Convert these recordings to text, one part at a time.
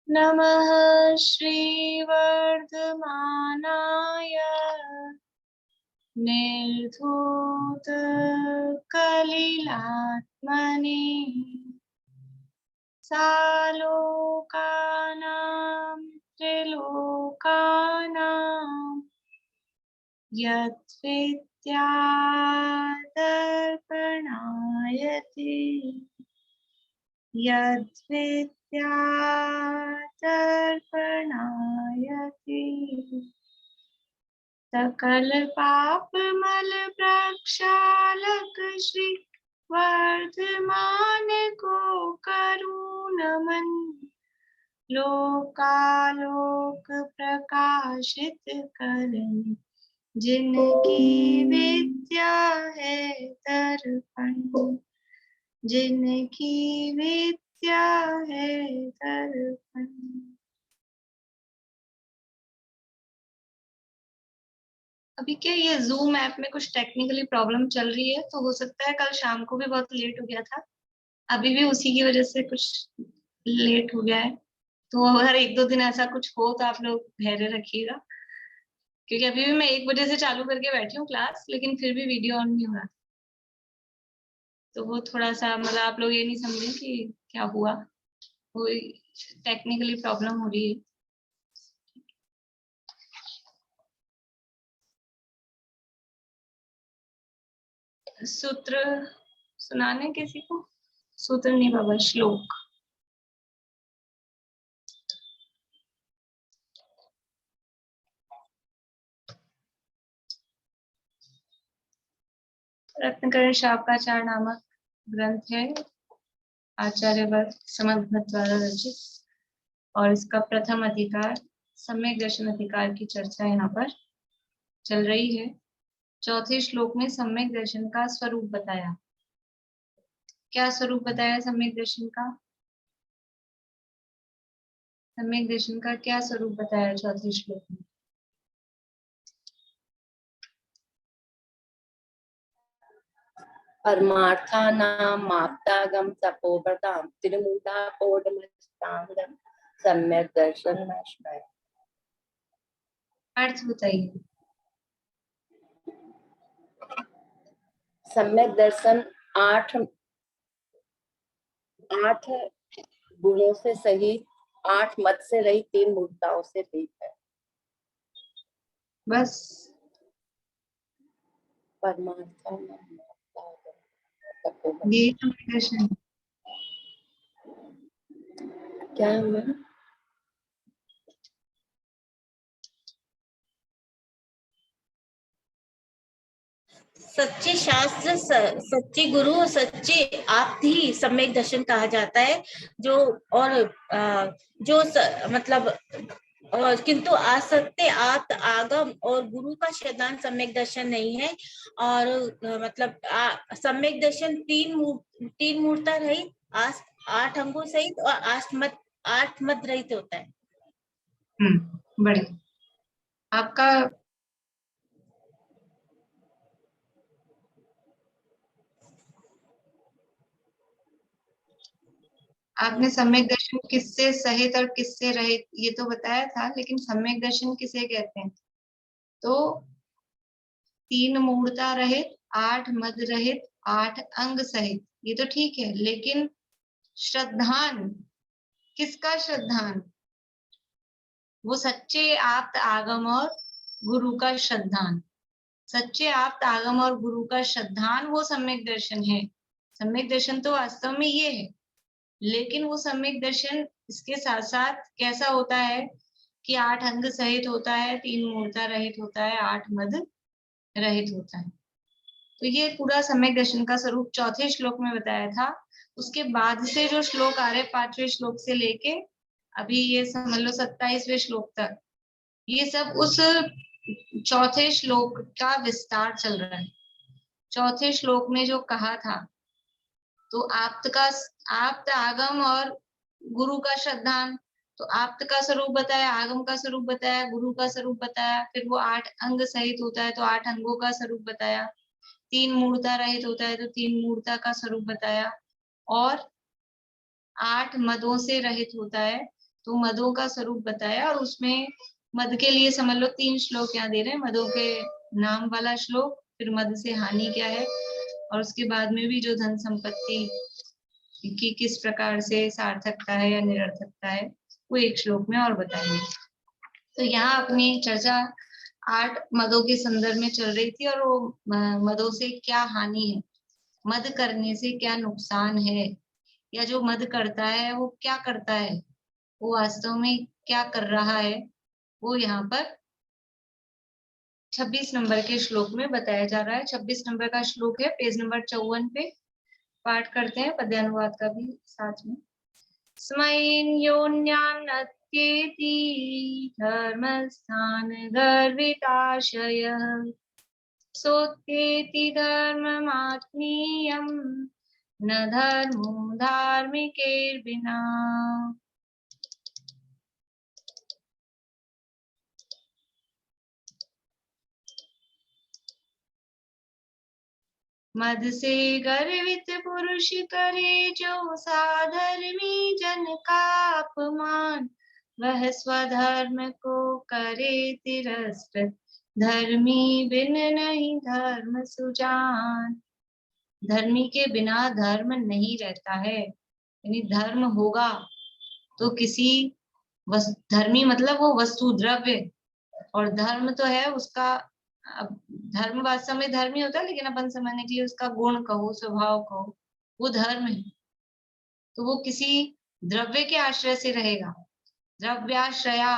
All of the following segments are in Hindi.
नमः श्रीवर्धमानाय निर्धूतकलिलात्मने सालोकानां त्रिलोकानां यद्विद्यादर्पणायते यद्विद्यादर्पणायते सकल पापमल प्रक्षालक श्री वर्धमान को करुण नमन लोकालोक प्रकाशित करन जिनकी विद्या है दर्पण जिनकी विद्या है दर्पण। अभी क्या ये जूम ऐप में कुछ टेक्निकली प्रॉब्लम चल रही है, तो हो सकता है कल शाम को भी बहुत लेट हो गया था, अभी भी उसी की वजह से कुछ लेट हो गया है। तो अगर एक दो दिन ऐसा कुछ हो तो आप लोग धैर्य रखिएगा, क्योंकि अभी भी मैं 1 बजे से चालू करके बैठी हूँ क्लास, लेकिन फिर भी वीडियो ऑन नहीं हो रहा। तो वो थोड़ा सा मतलब आप लोग ये नहीं समझें कि क्या हुआ, कोई टेक्निकली प्रॉब्लम हो रही है। सूत्र सुनाने किसी को? सूत्र नहीं बाबा, श्लोक। रत्नकरण शावकाचार्य नामक ग्रंथ है, आचार्य वर्ग समग्र द्वारा रचित, और इसका प्रथम अधिकार सम्यक दर्शन अधिकार की चर्चा यहाँ पर चल रही है। चौथे श्लोक में सम्यक दर्शन का स्वरूप बताया। क्या स्वरूप बताया सम्यक दर्शन का? सम्यक दर्शन का क्या स्वरूप बताया चौथे श्लोक में? परमार्थानां माप्तागम तपोवतां त्रिमूढापोढमस्तांगं सम्यक् दर्शनमश्मय। अर्थ बताइए। सम्यक दर्शन आठ गुणों से सहित, 8 मत से रहित, 3 मूर्ताओं से रहित है। बस परमार्थानां ये सम्यक दर्शन क्या हुआ? सच्चे शास्त्र, सच्चे गुरु, सच्चे आप ही सम्यक दर्शन कहा जाता है। जो और मतलब किंतु आसक्ति, आप्त, आगम और गुरु का शब्दांत सम्यक दर्शन नहीं है। और मतलब सम्यक दर्शन तीन मूर्ता रहित, 8 अंगों सहित और 8 मत रहित होता है। बढ़िया। आपका आपने सम्यक दर्शन किससे सहित और किससे रहित ये तो बताया था, लेकिन सम्यक दर्शन किसे कहते हैं? तो 3 मूर्ता रहित, 8 मद रहित, 8 अंग सहित, ये तो ठीक है, लेकिन श्रद्धान किसका श्रद्धान? वो सच्चे आप्त आगम और गुरु का श्रद्धान। सच्चे आप्त आगम और गुरु का श्रद्धान वो सम्यक दर्शन है। सम्यक दर्शन तो वास्तव में ये है, लेकिन वो सम्यक दर्शन इसके साथ साथ कैसा होता है कि 8 अंग सहित होता है, 3 मूर्ता रहित होता है, 8 मद रहित होता है। तो ये पूरा सम्यक दर्शन का स्वरूप चौथे श्लोक में बताया था। उसके बाद से जो श्लोक आ रहे 5वें श्लोक से लेके अभी ये समझ लो 27वें श्लोक तक, ये सब उस चौथे श्लोक का विस्तार चल रहा है। चौथे श्लोक में जो कहा था, तो आप्त आगम और गुरु का श्रद्धान, तो आप्त का स्वरूप बताया, आगम का स्वरूप बताया, गुरु का स्वरूप बताया, फिर वो 8 अंग सहित होता है तो 8 अंगों का स्वरूप बताया, 3 मूर्ता रहित होता है तो 3 मूर्ता का स्वरूप बताया, और 8 मदों से रहित होता है तो मदों का स्वरूप बताया, और उसमें मद के लिए समझ लो 3 श्लोक यहाँ दे रहे हैं, मदों के नाम वाला श्लोक, फिर मद से हानि क्या है, और उसके बाद में भी जो धन संपत्ति की किस प्रकार से सार्थकता है या निरर्थकता है, वो एक श्लोक में और बताएंगे। तो यहाँ अपनी चर्चा 8 मदों के संदर्भ में चल रही थी, और वो मदों से क्या हानि है, मद करने से क्या नुकसान है, या जो मद करता है वो क्या करता है, वो वास्तव में क्या कर रहा है, वो यहाँ पर 26 नंबर के श्लोक में बताया जा रहा है। 26 नंबर का श्लोक है, पेज नंबर 54 पे। पाठ करते हैं पद्यानुवाद का भी साथ में। स्मैन योन्यान्नत्येति धर्मस्थान गर्विताशयः सोत्येति धर्ममात्मीयम् न धर्मो धार्मिकेर्विना। मद से गर्वित पुरुष करे जो साधर्मी जन का अपमान, वह स्वधर्म को करे तिरस्कृत, धर्मी बिन नहीं धर्म सुजान। धर्मी के बिना धर्म नहीं रहता है, यानी धर्म होगा तो किसी धर्मी मतलब वो वस्तु द्रव्य, और धर्म तो है उसका, अब धर्म वास्तव में धर्म ही होता है, लेकिन अपन समझने के लिए उसका गुण कहो, स्वभाव कहो, वो धर्म है। तो वो किसी द्रव्य के आश्रय से रहेगा। द्रव्याश्रया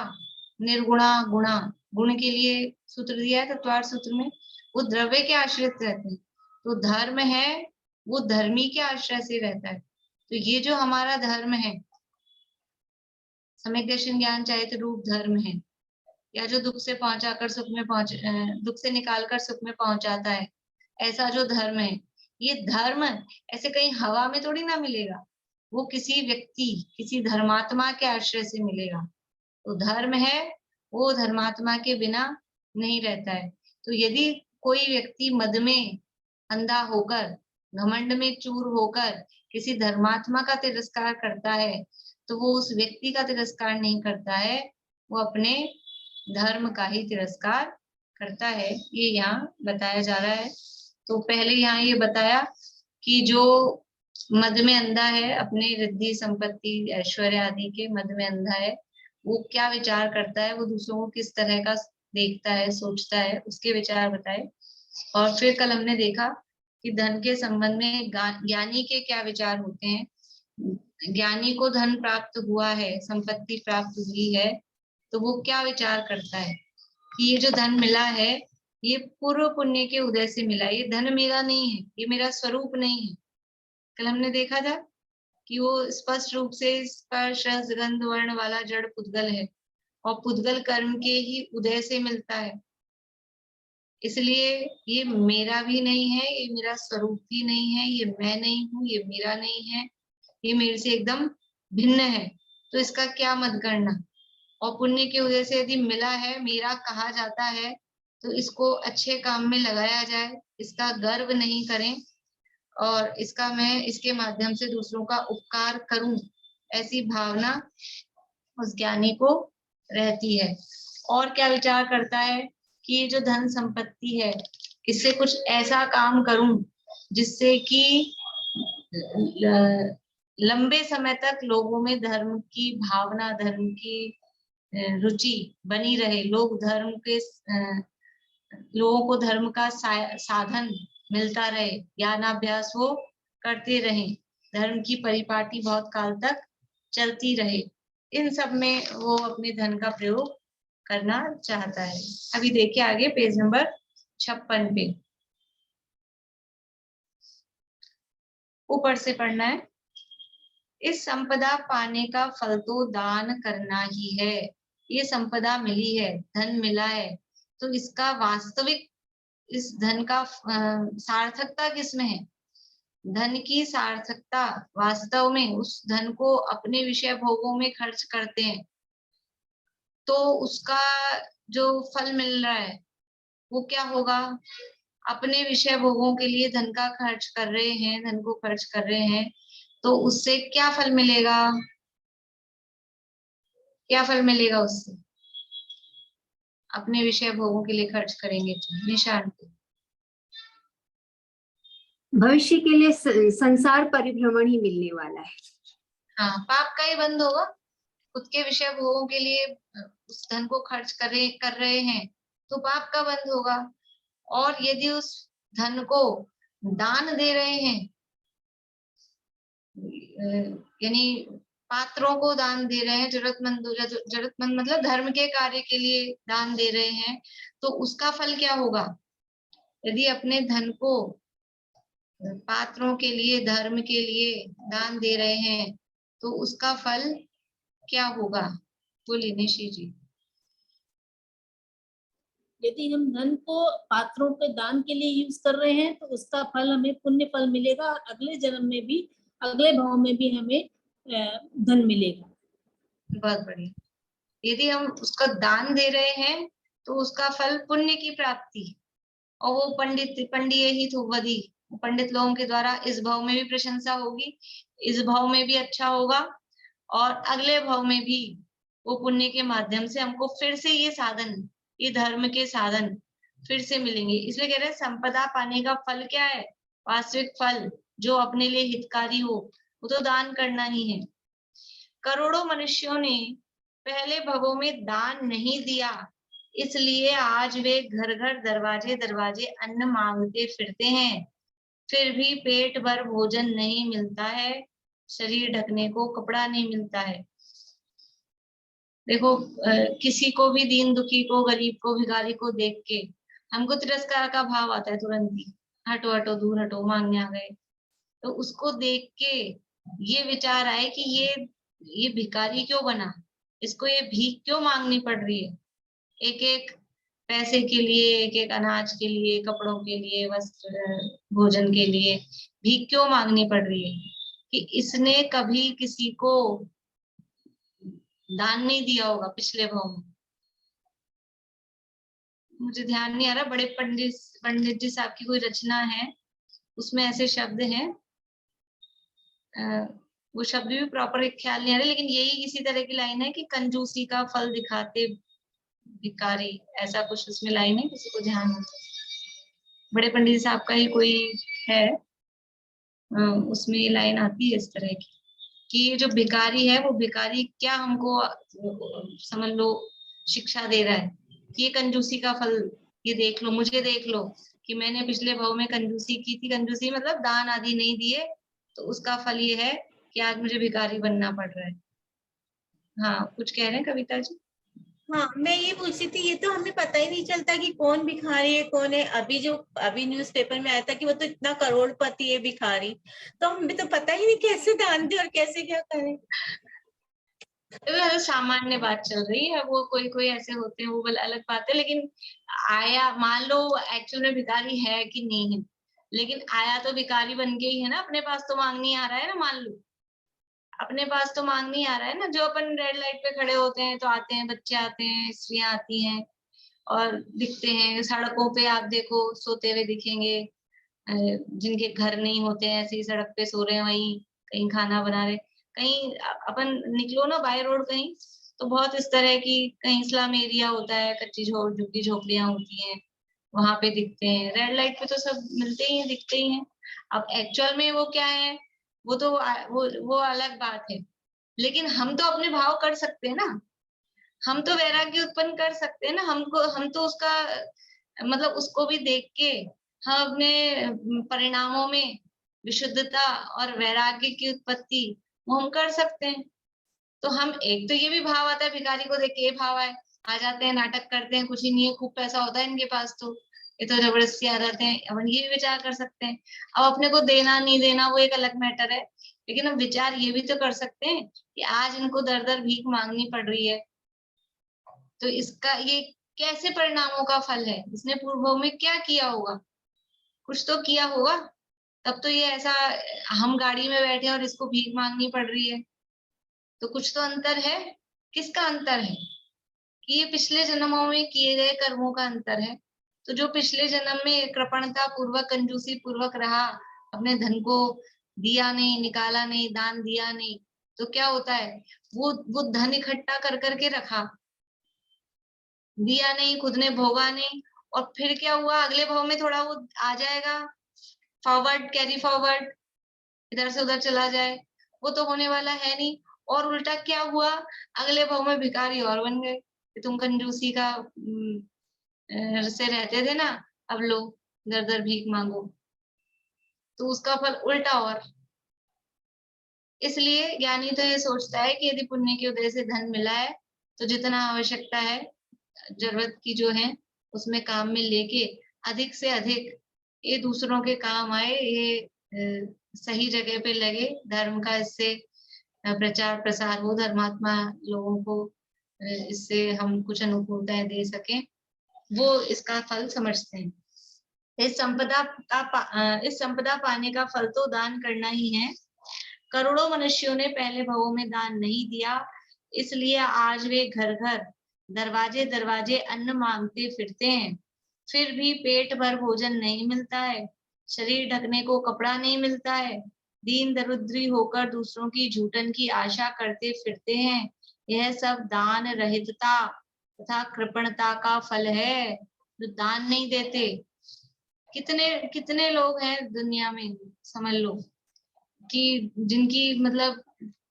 निर्गुणा गुणा, गुण के लिए सूत्र दिया है तत्वार्थ सूत्र में, वो द्रव्य के आश्रित रहते हैं। तो धर्म है वो धर्मी के आश्रय से रहता है। तो ये जो हमारा धर्म है, सम्यक दर्शन ज्ञान चाहे तो रूप धर्म है, या जो दुख से पहुंचाकर सुख में दुख से निकालकर सुख में पहुंचाता है, ऐसा जो धर्म है, ये धर्म ऐसे कहीं हवा में थोड़ी ना मिलेगा, वो किसी व्यक्ति किसी धर्मात्मा के आश्रय से मिलेगा। तो धर्म है वो धर्मात्मा के बिना नहीं रहता है। तो यदि कोई व्यक्ति मद में अंधा होकर, घमंड में चूर होकर किसी धर्मात्मा का तिरस्कार करता है, तो वो उस व्यक्ति का तिरस्कार नहीं करता है, वो अपने धर्म का ही तिरस्कार करता है। ये यहाँ बताया जा रहा है। तो पहले यहाँ ये बताया कि जो मद में अंधा है, अपने रिद्धि संपत्ति ऐश्वर्य आदि के मद में अंधा है, वो क्या विचार करता है, वो दूसरों को किस तरह का देखता है, सोचता है, उसके विचार बताए। और फिर कल हमने देखा कि धन के संबंध में ज्ञानी के क्या विचार होते हैं। ज्ञानी को धन प्राप्त हुआ है, संपत्ति प्राप्त हुई है, तो वो क्या विचार करता है कि ये जो धन मिला है ये पूर्व पुण्य के उदय से मिला, ये धन मेरा नहीं है, ये मेरा स्वरूप नहीं है। कल हमने देखा था कि वो स्पष्ट रूप से स्पर्श रस गंध वर्ण वाला जड़ पुद्गल है, और पुद्गल कर्म के ही उदय से मिलता है। इसलिए ये मेरा भी नहीं है, ये मेरा स्वरूप भी नहीं है, ये मैं नहीं हूँ, ये मेरा नहीं है, ये मेरे से एकदम भिन्न है। तो इसका क्या मत करना। और पुण्य की वजह से यदि मिला है, मेरा कहा जाता है, तो इसको अच्छे काम में लगाया जाए, इसका गर्व नहीं करें, और मैं इसके माध्यम से दूसरों का उपकार करूं, ऐसी भावना उस ज्ञानी को रहती है। और क्या विचार करता है कि ये जो धन संपत्ति है, इससे कुछ ऐसा काम करूं जिससे कि लंबे समय तक लोगों में धर्म की भावना, धर्म की रुचि बनी रहे, लोगों को धर्म का साधन मिलता रहे, ज्ञानाभ्यास वो करते रहे, धर्म की परिपाटी बहुत काल तक चलती रहे। इन सब में वो अपने धन का प्रयोग करना चाहता है। अभी देखिए आगे पेज नंबर 56 पे, ऊपर से पढ़ना है। इस संपदा पाने का फल तो दान करना ही है। ये संपदा मिली है, धन मिला है, तो इसका वास्तविक, इस धन का सार्थकता किसमें है? धन की सार्थकता वास्तव में उस धन को अपने विषय भोगों में खर्च करते हैं, तो उसका जो फल मिल रहा है वो क्या होगा? अपने विषय भोगों के लिए धन का खर्च कर रहे हैं, धन को खर्च कर रहे हैं, तो उससे क्या फल मिलेगा? क्या फल मिलेगा उससे? अपने विषय भोगों के लिए खर्च करेंगे तो। निशान पे भविष्य के लिए संसार परिभ्रमण ही मिलने वाला है। हाँ, पाप का ही बंद होगा। खुद के विषय भोगों के लिए उस धन को खर्च कर रहे हैं तो पाप का बंद होगा। और यदि उस धन को दान दे रहे हैं, यानी पात्रों को दान दे रहे हैं, जरूरतमंद मतलब धर्म के कार्य के लिए दान दे रहे हैं, तो उसका फल क्या होगा? यदि अपने धन को पात्रों के लिए, धर्म के लिए दान दे रहे हैं तो उसका फल क्या होगा? बोलिए निशी जी। यदि हम धन को पात्रों के दान के लिए यूज कर रहे हैं तो उसका फल हमें पुण्य फल मिलेगा, और अगले जन्म में भी, अगले भाव में भी हमें धन मिलेगा। बहुत बढ़िया। यदि हम उसका दान दे रहे हैं तो उसका फल पुण्य की प्राप्ति, और वो पंडित ही तो वधी, पंडित लोगों के द्वारा इस भाव में भी प्रशंसा होगी, इस भाव में भी अच्छा होगा, और अगले भाव में भी वो पुण्य के माध्यम से हमको फिर से ये साधन, ये धर्म के साधन फिर से मिलेंगे। इसलिए कह रहे हैं संपदा पाने का फल क्या है? वास्तविक फल जो अपने लिए हितकारी हो, वो तो दान करना ही है। करोड़ों मनुष्यों ने पहले भवों में दान नहीं दिया, इसलिए आज वे घर घर दरवाजे दरवाजे अन्न मांगते फिरते हैं, फिर भी पेट भर भोजन नहीं मिलता है, शरीर ढकने को कपड़ा नहीं मिलता है। देखो, किसी को भी दीन दुखी को, गरीब को, भिखारी को देख के हमको तिरस्कार का भाव आता है तुरंत ही, हटो हटो, दूर हटो, मांगने आ गए। तो उसको देख के ये विचार आए कि ये भिखारी क्यों बना, इसको ये भीख क्यों मांगनी पड़ रही है, एक एक पैसे के लिए, एक एक अनाज के लिए, कपड़ों के लिए, वस्त्र भोजन के लिए भीख क्यों मांगनी पड़ रही है? कि इसने कभी किसी को दान नहीं दिया होगा पिछले भाव में। मुझे ध्यान नहीं आ रहा, बड़े पंडित जी साहब की कोई रचना है, उसमें ऐसे शब्द हैं, वो शब्द भी प्रॉपर एक ख्याल नहीं आ रहा, लेकिन यही इसी तरह की लाइन है कि कंजूसी का फल दिखाते भिखारी, ऐसा कुछ उसमें लाइन है, किसी को ध्यान हो। बड़े पंडित साहब का ही कोई है, उसमें ये लाइन आती है इस तरह की कि ये जो भिखारी है, वो भिखारी क्या हमको समझ लो शिक्षा दे रहा है कि ये कंजूसी का फल, ये देख लो, मुझे देख लो कि मैंने पिछले भाव में कंजूसी की थी, कंजूसी मतलब दान आदि नहीं दिए, तो उसका फल ये है कि आज मुझे भिखारी बनना पड़ रहा है। हाँ, कुछ कह रहे हैं कविता जी? हाँ, मैं ये पूछ रही थी, ये तो हमें पता ही नहीं चलता कि कौन भिखारी है कौन है। अभी न्यूज़पेपर में आया था कि वो तो इतना करोड़पति है भिखारी, तो हमें तो पता ही नहीं कैसे दान दे और कैसे क्या करें। तो सामान्य बात चल रही है, वो कोई ऐसे होते हैं, वो अलग बात है, लेकिन आया, मान लो एक्चुअल में भिखारी है कि नहीं है, लेकिन आया तो भिखारी बन के ही है ना, अपने पास तो मांग नहीं आ रहा है ना, मान लो अपने पास तो मांग नहीं आ रहा है ना। जो अपन रेड लाइट पे खड़े होते हैं तो आते हैं, बच्चे आते हैं, स्त्रियां आती हैं और दिखते हैं, सड़कों पे आप देखो सोते हुए दिखेंगे, जिनके घर नहीं होते हैं ऐसे ही सड़क पे सो रहे हैं, वहीं कहीं खाना बना रहे, कहीं अपन निकलो ना बाय रोड कहीं, तो बहुत इस तरह की, कहीं स्लम एरिया होता है, कच्ची झुग्गी झोपड़ियां होती हैं, वहां पे दिखते हैं। रेड लाइट पे तो सब मिलते ही हैं, दिखते ही हैं। अब एक्चुअल में वो क्या है, वो तो वो अलग बात है, लेकिन हम तो अपने भाव कर सकते हैं ना, हम तो वैराग्य उत्पन्न कर सकते हैं ना, हम तो उसका मतलब उसको भी देख के हम अपने परिणामों में विशुद्धता और वैराग्य की उत्पत्ति वो हम कर सकते हैं। तो हम, एक तो ये भी भाव आता है भिखारी को देख के, ये भाव है, आ जाते हैं, नाटक करते हैं, कुछ ही नहीं है, खूब पैसा होता है इनके पास, तो ये तो जबरदस्ती आ जाते हैं, अपन ये भी विचार कर सकते हैं। अब अपने को देना नहीं देना वो एक अलग मैटर है, लेकिन हम विचार ये भी तो कर सकते हैं कि आज इनको दर दर भीख मांगनी पड़ रही है, तो इसका ये कैसे परिणामों का फल है, इसने पूर्व में क्या किया होगा, कुछ तो किया होगा, तब तो ये ऐसा, हम गाड़ी में बैठे और इसको भीख मांगनी पड़ रही है, तो कुछ तो अंतर है। किसका अंतर है? कि ये पिछले जन्मों में किए गए कर्मों का अंतर है। तो जो पिछले जन्म में कृपणता पूर्वक, कंजूसी पूर्वक रहा, अपने धन को दिया नहीं, निकाला नहीं, दान दिया नहीं, तो क्या होता है, वो धन इकट्ठा कर करके रखा, दिया नहीं, खुद ने भोगा नहीं, और फिर क्या हुआ, अगले भाव में थोड़ा वो आ जाएगा, फॉरवर्ड, कैरी फॉरवर्ड, इधर से उधर चला जाए, वो तो होने वाला है नहीं। और उल्टा क्या हुआ, अगले भाव में भिखारी और बन गए कि तुम कंजूसी का से रहते थे ना, अब लो दर दर भीख मांगो, तो उसका फल उल्टा। और इसलिए ज्ञानी तो ये सोचता है कि यदि पुण्य के उदय से धन मिला है तो जितना आवश्यकता है, जरूरत की जो है, उसमें काम में लेके अधिक से अधिक ये दूसरों के काम आए, ये सही जगह पे लगे, धर्म का इससे प्रचार प्रसार हो, धर्मात्मा लोगों को इससे हम कुछ अनुकूलताएं दे सकें, वो इसका फल समझते हैं। इस संपदा पाने का फल तो दान करना ही है। करोड़ों मनुष्यों ने पहले भवों में दान नहीं दिया, इसलिए आज वे घर घर, दरवाजे दरवाजे अन्न मांगते फिरते हैं, फिर भी पेट भर भोजन नहीं मिलता है, शरीर ढकने को कपड़ा नहीं मिलता है, दीन दरिद्री होकर दूसरों की झूठन की आशा करते फिरते हैं। यह सब दान रहितता तथा कृपणता का फल है, जो दान नहीं देते। कितने कितने लोग हैं दुनिया में, समझ लो कि जिनकी मतलब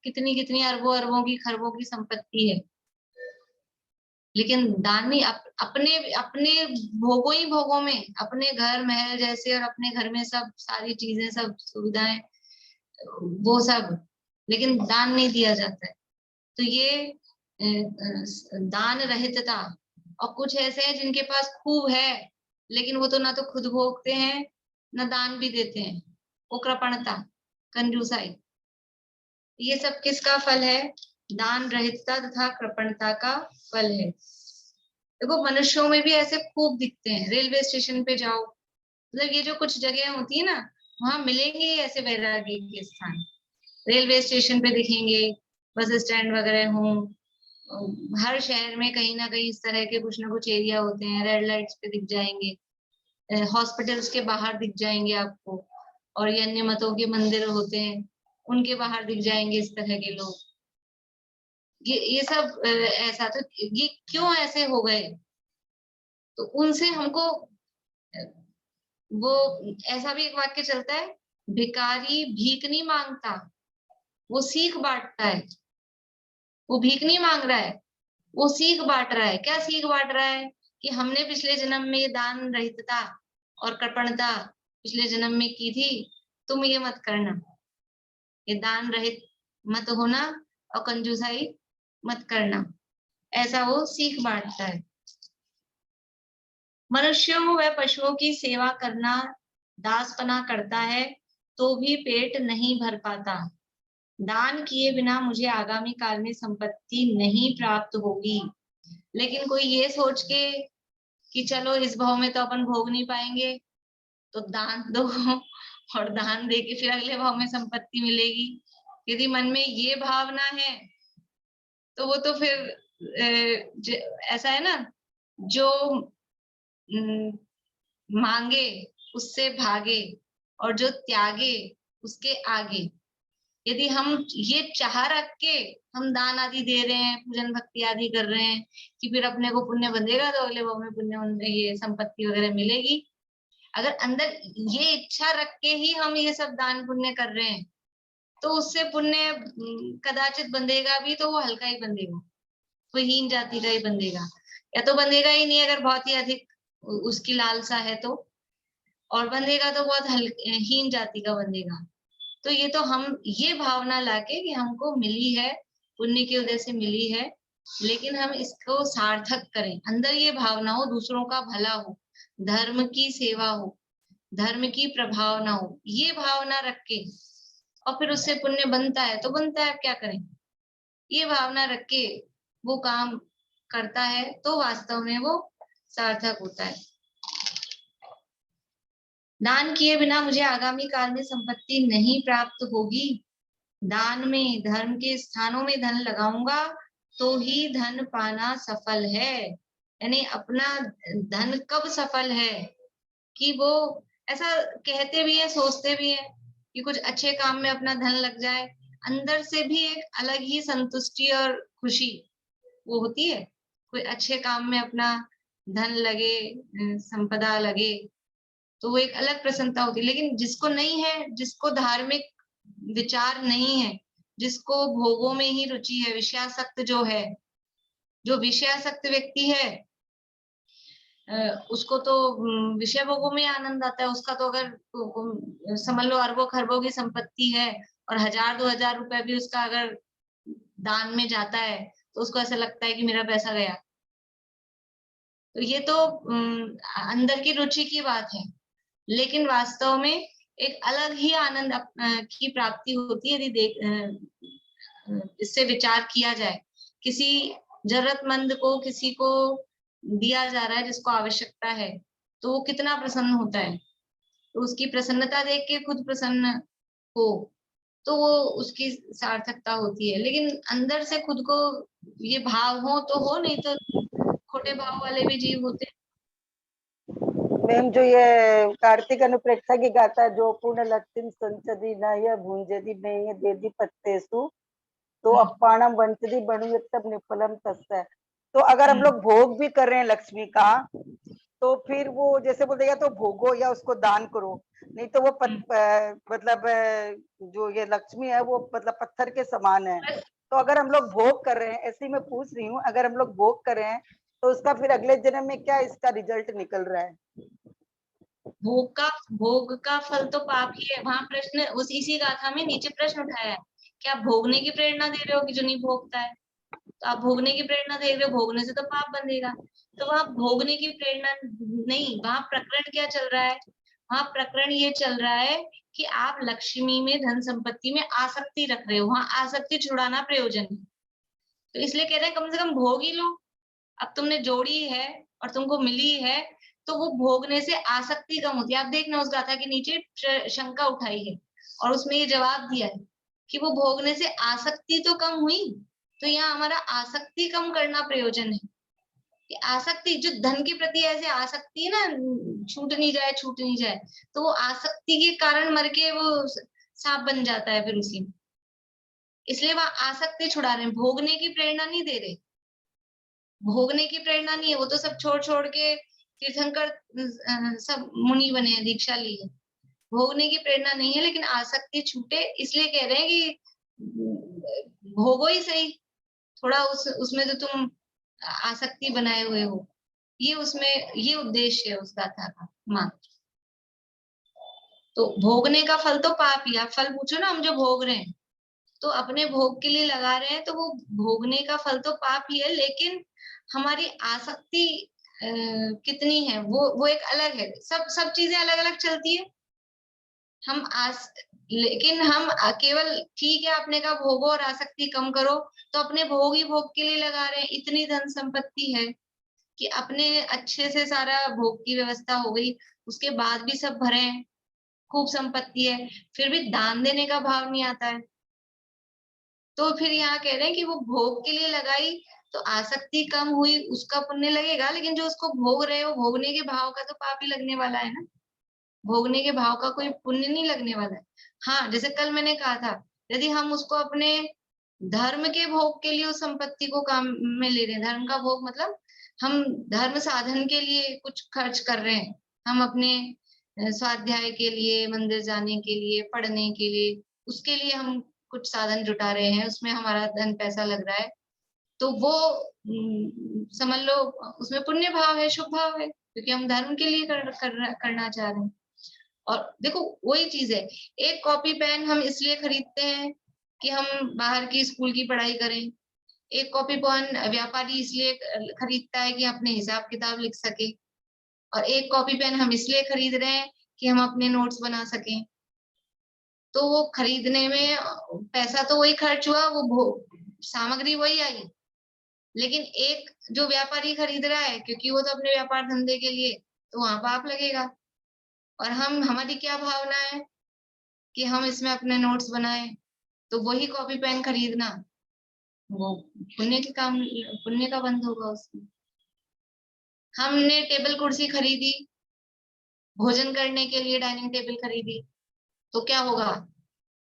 कितनी कितनी अरबों अरबों की, खरबों की संपत्ति है, लेकिन दान नहीं, अपने अपने भोगों ही भोगों में, अपने घर महल जैसे, और अपने घर में सब सारी चीजें, सब सुविधाएं, वो सब, लेकिन दान नहीं दिया जाता है। तो ये दान रहितता। और कुछ ऐसे हैं जिनके पास खूब है, लेकिन वो तो ना तो खुद भोगते हैं ना दान भी देते हैं, वो कृपणता, कंजूसाई। ये सब किसका फल है, दान रहितता तथा कृपणता का फल है। देखो मनुष्यों में भी ऐसे खूब दिखते हैं, रेलवे स्टेशन पे जाओ, मतलब ये जो कुछ जगह होती है ना, वहां मिलेंगे ऐसे वैरागी के स्थान, रेलवे स्टेशन पे दिखेंगे, बस स्टैंड वगैरह हो, हर शहर में कहीं ना कहीं इस तरह के कुछ ना कुछ एरिया होते हैं, रेड लाइट्स पे दिख जाएंगे, हॉस्पिटल्स के बाहर दिख जाएंगे आपको, और ये अन्य मतों के मंदिर होते हैं उनके बाहर दिख जाएंगे इस तरह के लोग। ये सब ऐसा, तो ये क्यों ऐसे हो गए, तो उनसे हमको वो, ऐसा भी एक वाक्य चलता है, भिखारी भीख नहीं मांगता, वो सीख बांटता है। वो भीख नहीं मांग रहा है, वो सीख बांट रहा है। क्या सीख बांट रहा है, कि हमने पिछले जन्म में ये दान रहितता और कृपणता पिछले जन्म में की थी, तुम ये मत करना, ये दान रहित मत होना और कंजूसाई मत करना, ऐसा वो सीख बांटता है। मनुष्यों व पशुओं की सेवा करना दासपना करता है तो भी पेट नहीं भर पाता। दान किए बिना मुझे आगामी काल में संपत्ति नहीं प्राप्त होगी। लेकिन कोई ये सोच के कि चलो इस भाव में तो अपन भोग नहीं पाएंगे, तो दान दो और दान दे के फिर अगले भाव में संपत्ति मिलेगी, यदि मन में ये भावना है तो वो तो फिर ऐसा है ना, जो मांगे उससे भागे और जो त्यागे उसके आगे। यदि हम ये चाह रख के हम दान आदि दे रहे हैं, पूजन भक्ति आदि कर रहे हैं कि फिर अपने को पुण्य बंधेगा तो अगले भाव में पुण्य, ये संपत्ति वगैरह मिलेगी, अगर अंदर ये इच्छा रख के ही हम ये सब दान पुण्य कर रहे हैं, तो उससे पुण्य कदाचित बंधेगा भी तो वो हल्का ही बंधेगा, कोई हीन जाति का ही बंधेगा, या तो बंधेगा ही नहीं अगर बहुत ही अधिक उसकी लालसा है तो, और बंधेगा तो बहुत हीन जाति का बंधेगा। तो ये तो हम ये भावना लाके कि हमको मिली है, पुण्य के उदय से मिली है, लेकिन हम इसको सार्थक करें, अंदर ये भावना हो दूसरों का भला हो, धर्म की सेवा हो, धर्म की प्रभावना हो, ये भावना रख के, और फिर उससे पुण्य बनता है तो बनता है, क्या करें, ये भावना रख के वो काम करता है तो वास्तव में वो सार्थक होता है। दान किए बिना मुझे आगामी काल में संपत्ति नहीं प्राप्त होगी। दान में, धर्म के स्थानों में धन लगाऊंगा तो ही धन पाना सफल है। यानी अपना धन कब सफल है, कि वो ऐसा कहते भी है, सोचते भी है कि कुछ अच्छे काम में अपना धन लग जाए, अंदर से भी एक अलग ही संतुष्टि और खुशी वो होती है। कोई अच्छे काम में अपना धन लगे, संपदा लगे, तो वो एक अलग प्रसन्नता होती है। लेकिन जिसको नहीं है, जिसको धार्मिक विचार नहीं है, जिसको भोगों में ही रुचि है, विषयासक्त जो है, जो विषयासक्त व्यक्ति है, उसको तो विषय भोगों में आनंद आता है। उसका तो अगर समझ लो अरबों खरबों की संपत्ति है और 1000-2000 रुपए भी उसका अगर दान में जाता है, तो उसको ऐसा लगता है कि मेरा पैसा गया। तो ये तो अंदर की रुचि की बात है। लेकिन वास्तव में एक अलग ही आनंद की प्राप्ति होती है यदि इससे विचार किया जाए। किसी जरूरतमंद को, किसी को दिया जा रहा है जिसको आवश्यकता है, तो वो कितना प्रसन्न होता है। तो उसकी प्रसन्नता देख के खुद प्रसन्न हो, तो वो उसकी सार्थकता होती है। लेकिन अंदर से खुद को ये भाव हो तो हो, नहीं तो खोटे भाव वाले भी जीव होते हैं। मैम जो ये कार्तिक अनुप्रेक्षा की गाता है, जो पूर्ण लक्ष्मी संचदी न यह भूंजदी नहीं देदी पत्तेसु तो अप्पाणम वंचदी बणु तब निफलम तस्य। तो अगर हम लोग भोग भी कर रहे हैं लक्ष्मी का, तो फिर वो जैसे बोल देगा तो भोगो या उसको दान करो, नहीं तो वो मतलब जो ये लक्ष्मी है वो मतलब पत्थर के समान है। तो अगर हम लोग भोग कर रहे हैं, ऐसे मैं पूछ रही हूँ, अगर हम लोग भोग कर रहे हैं तो उसका फिर अगले जन्म में क्या इसका रिजल्ट निकल रहा है? भोग का फल तो पाप ही है। वहां प्रश्न इसी गाथा में नीचे प्रश्न उठाया है, क्या भोगने की प्रेरणा दे रहे हो कि जो नहीं भोगता है? तो आप भोगने की प्रेरणा दे रहे हो, भोगने से तो पाप बंधेगा। तो वहां भोगने की प्रेरणा नहीं, वहां प्रकरण क्या चल रहा है? वहां प्रकरण ये चल रहा है कि आप लक्ष्मी में, धन संपत्ति में आसक्ति रख रहे हो। वहां आसक्ति छुड़ाना प्रयोजन है। तो इसलिए कह रहे हैं कम से कम भोग ही लो। अब तुमने जोड़ी है और तुमको मिली है, तो वो भोगने से आसक्ति कम होती है। आप देखना उस गाथा के नीचे शंका उठाई है और उसमें ये जवाब दिया है कि वो भोगने से आसक्ति तो कम हुई। तो यहाँ हमारा आसक्ति कम करना प्रयोजन है कि आसक्ति जो धन के प्रति ऐसे आसक्ति है ना, छूट नहीं जाए, तो वो आसक्ति के कारण मर के वो सांप बन जाता है फिर उसी में। इसलिए वहां आसक्ति छुड़ा रहे हैं, भोगने की प्रेरणा नहीं दे रहे। भोगने की प्रेरणा नहीं है, वो तो सब छोड़ छोड़ के तीर्थंकर सब मुनि बने हैं, दीक्षा ली है। भोगने की प्रेरणा नहीं है, लेकिन आसक्ति छूटे इसलिए कह रहे हैं कि भोगो ही सही, थोड़ा उसमें तो तुम आसक्ति बनाए हुए हो। ये उसमें ये उद्देश्य है उस गाथा का मात्र। तो भोगने का फल तो पाप ही। आप फल पूछो ना, हम जो भोग रहे हैं तो अपने भोग के लिए लगा रहे हैं, तो वो भोगने का फल तो पाप ही है। लेकिन हमारी आसक्ति कितनी है वो एक अलग है। सब चीजें अलग अलग चलती है। लेकिन हम केवल ठीक है, आपने कहा भोगो और आसक्ति कम करो, तो अपने भोग ही भोग के लिए लगा रहे हैं। इतनी धन संपत्ति है कि अपने अच्छे से सारा भोग की व्यवस्था हो गई, उसके बाद भी सब भरे हैं, खूब संपत्ति है, फिर भी दान देने का भाव नहीं आता है। तो फिर यहाँ कह रहे हैं कि वो भोग के लिए लगाई तो आसक्ति कम हुई, उसका पुण्य लगेगा। लेकिन जो उसको भोग रहे हो, भोगने के भाव का तो पाप ही लगने वाला है ना। भोगने के भाव का कोई पुण्य नहीं लगने वाला है। हाँ, जैसे कल मैंने कहा था, यदि हम उसको अपने धर्म के भोग के लिए उस संपत्ति को काम में ले रहे हैं, धर्म का भोग मतलब हम धर्म साधन के लिए कुछ खर्च कर रहे हैं, हम अपने स्वाध्याय के लिए, मंदिर जाने के लिए, पढ़ने के लिए, उसके लिए हम कुछ साधन जुटा रहे हैं, उसमें हमारा धन पैसा लग रहा है, तो वो समझ लो उसमें पुण्य भाव है, शुभ भाव है, क्योंकि हम धर्म के लिए करना चाह रहे हैं। और देखो वही चीज है, एक कॉपी पेन हम इसलिए खरीदते हैं कि हम बाहर की स्कूल की पढ़ाई करें। एक कॉपी पेन व्यापारी इसलिए खरीदता है कि अपने हिसाब किताब लिख सके। और एक कॉपी पेन हम इसलिए खरीद रहे हैं कि हम अपने नोट्स बना सकें। तो वो खरीदने में पैसा तो वही खर्च हुआ, वो सामग्री वही आई। लेकिन एक जो व्यापारी खरीद रहा है, क्योंकि वो तो अपने व्यापार धंधे के लिए, तो वहां पाप लगेगा। और हमारी क्या भावना है कि हम इसमें अपने नोट्स बनाए, तो वही कॉपी पेन खरीदना वो पुण्य का बंध होगा उसमें। हमने टेबल कुर्सी खरीदी, भोजन करने के लिए डाइनिंग टेबल खरीदी, तो क्या होगा,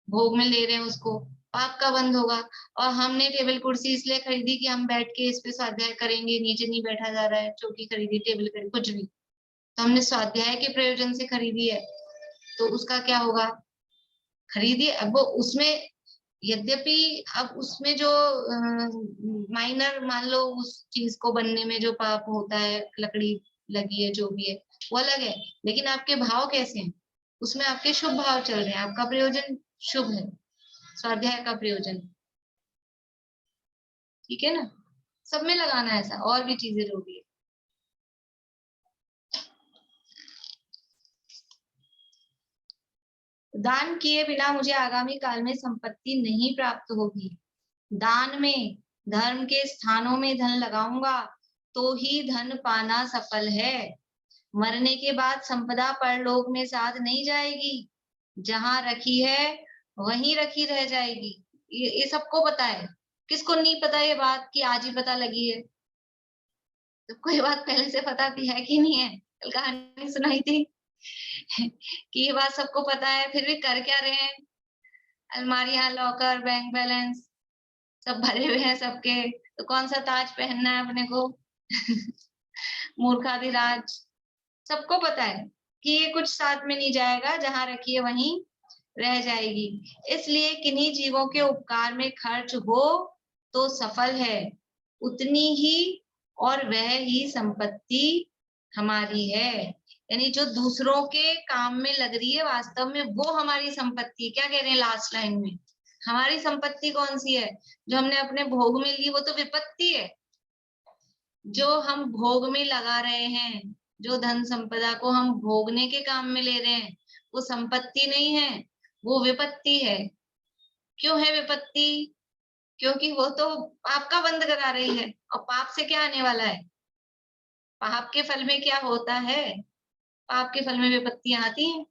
भोग में ले रहे हैं उसको, पाप का बंध होगा। और हमने टेबल कुर्सी इसलिए खरीदी कि हम बैठ के इस पे स्वाध्याय करेंगे, नीचे नहीं बैठा जा रहा है, चौकी खरीदी, टेबल खरीदी, कुछ भी, तो हमने स्वाध्याय के प्रयोजन से खरीदी है, तो उसका क्या होगा, खरीदी। अब वो उसमें यद्यपि अब उसमें जो माइनर मान लो उस चीज को बनने में जो पाप होता है, लकड़ी लगी है, जो भी है वो अलग है, लेकिन आपके भाव कैसे हैं, उसमें आपके शुभ भाव चल रहे हैं, आपका प्रयोजन शुभ है, स्वाध्याय का प्रयोजन, ठीक है ना। सब में लगाना है ऐसा, और भी चीजें जरूरी है। दान किए बिना मुझे आगामी काल में संपत्ति नहीं प्राप्त होगी। दान में, धर्म के स्थानों में धन लगाऊंगा तो ही धन पाना सफल है। मरने के बाद संपदा परलोक में साथ नहीं जाएगी, जहां रखी है वहीं रखी रह जाएगी। ये सबको पता है, किसको नहीं पता ये बात कि आज ही पता लगी है, तो कोई बात पहले से पता थी है कि नहीं है, कल कहानी सुनाई थी कि ये बात सबको पता है, फिर भी कर क्या रहे हैं, अलमारियां, लॉकर, बैंक बैलेंस सब भरे हुए हैं सबके, तो कौन सा ताज पहनना है अपने को मूर्खाधिराज। सबको पता है कि ये कुछ साथ में नहीं जाएगा, जहां रखी है वहीं रह जाएगी। इसलिए किन्हीं जीवों के उपकार में खर्च हो तो सफल है, उतनी ही और वह ही संपत्ति हमारी है। यानी जो दूसरों के काम में लग रही है वास्तव में वो हमारी संपत्ति। क्या कह रहे हैं लास्ट लाइन में, हमारी संपत्ति कौन सी है, जो हमने अपने भोग में ली वो तो विपत्ति है। जो हम भोग में लगा रहे हैं, जो धन संपदा को हम भोगने के काम में ले रहे हैं, वो संपत्ति नहीं है, वो विपत्ति है। क्यों है विपत्ति, क्योंकि वो तो पाप का बंध करा रही है, और पाप से क्या आने वाला है, पाप के फल में क्या होता है, पाप के फल में विपत्तियां आती हैं।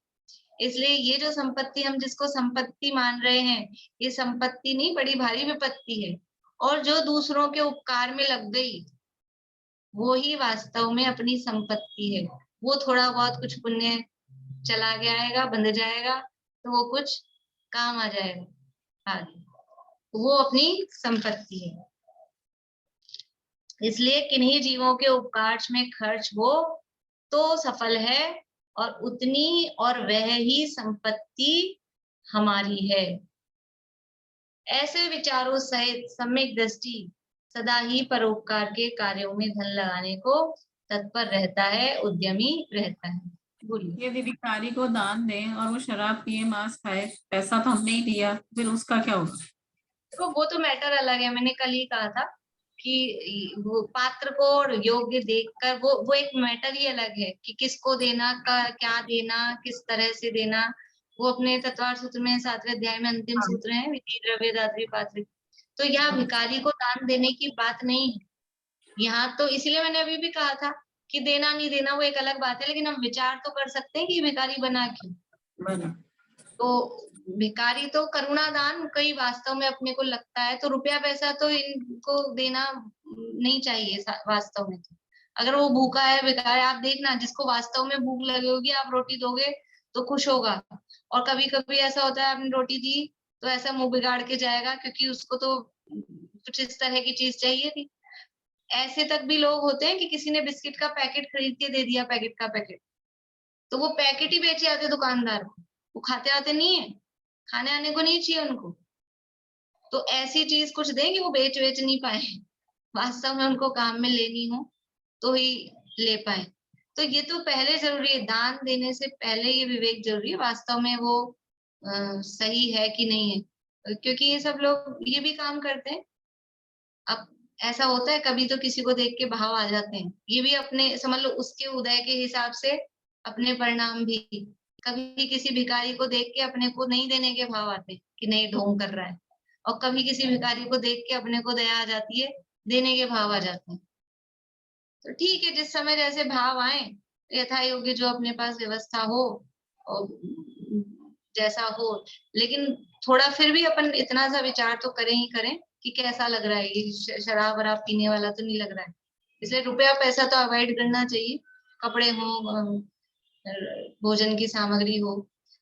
इसलिए ये जो संपत्ति हम जिसको संपत्ति मान रहे हैं, ये संपत्ति नहीं, बड़ी भारी विपत्ति है। और जो दूसरों के उपकार में लग गई वो ही वास्तव में अपनी संपत्ति है। वो थोड़ा बहुत कुछ पुण्य चला गया, बंध जाएगा, तो वो कुछ काम आ जाएगा आगे, वो अपनी संपत्ति है। इसलिए किन्हीं जीवों के उपकार में खर्च हो तो सफल है, और उतनी और वह ही संपत्ति हमारी है। ऐसे विचारों सहित सम्यक दृष्टि सदा ही परोपकार के कार्यों में धन लगाने को तत्पर रहता है, उद्यमी रहता है। बोलिए। यदि भिखारी को दान दें और वो शराब पिए, मांस खाए, पैसा तो हमने ही दिया, फिर उसका क्या होगा? तो वो तो मैटर अलग है, मैंने कल ही कहा था कि वो पात्र को योग्य देखकर वो एक मैटर ही अलग है कि किसको देना, क्या देना, किस तरह से देना। वो अपने तत्वार सूत्र में 7वें अध्याय में अंतिम सूत्र है, विधि द्रव्य दात्री पात्र। तो यहाँ भिखारी को दान देने की बात नहीं है यहाँ, तो इसलिए मैंने अभी भी कहा था कि देना नहीं देना वो एक अलग बात है, लेकिन हम विचार तो कर सकते हैं कि भिखारी बना क्यों। तो भिखारी तो करुणा दान कई वास्तव में अपने को लगता है, तो रुपया पैसा तो इनको देना नहीं चाहिए वास्तव में। तो अगर वो भूखा है भिखारी, आप देखना जिसको वास्तव में भूख लगी होगी, आप रोटी दोगे तो खुश होगा। और कभी कभी ऐसा होता है आपने रोटी दी तो ऐसा मुंह बिगाड़ के जाएगा, क्योंकि उसको तो कुछ इस तरह की चीज चाहिए थी। ऐसे तक भी लोग होते हैं कि किसी ने बिस्किट का पैकेट खरीद के दे दिया, पैकेट का पैकेट, तो वो पैकेट ही बेचे आते दुकानदार को, वो खाते आते नहीं है, खाने आने को नहीं चाहिए उनको। तो ऐसी चीज कुछ दें कि वो बेच नहीं पाए, वास्तव में उनको काम में लेनी हो तो ही ले पाए। तो ये तो पहले जरूरी है, दान देने से पहले ये विवेक जरूरी है वास्तव में वो सही है कि नहीं है, क्योंकि ये सब लोग ये भी काम करते हैं। अब ऐसा होता है कभी तो किसी को देख के भाव आ जाते हैं, ये भी अपने समझ लो उसके उदय के हिसाब से अपने परिणाम भी। कभी किसी भिखारी को देख के अपने को नहीं देने के भाव आते हैं कि नहीं ढोंग कर रहा है, और कभी किसी भिखारी को देख के अपने को दया आ जाती है, देने के भाव आ जाते हैं। तो ठीक है, जिस समय जैसे भाव आए, यथा योग्य जो अपने पास व्यवस्था हो और जैसा हो, लेकिन थोड़ा फिर भी अपन इतना सा विचार तो करें ही करें कि कैसा लग रहा है, ये शराब वराब पीने वाला तो नहीं लग रहा है। इसलिए रुपया पैसा तो अवॉइड करना चाहिए, कपड़े हो, भोजन की सामग्री हो।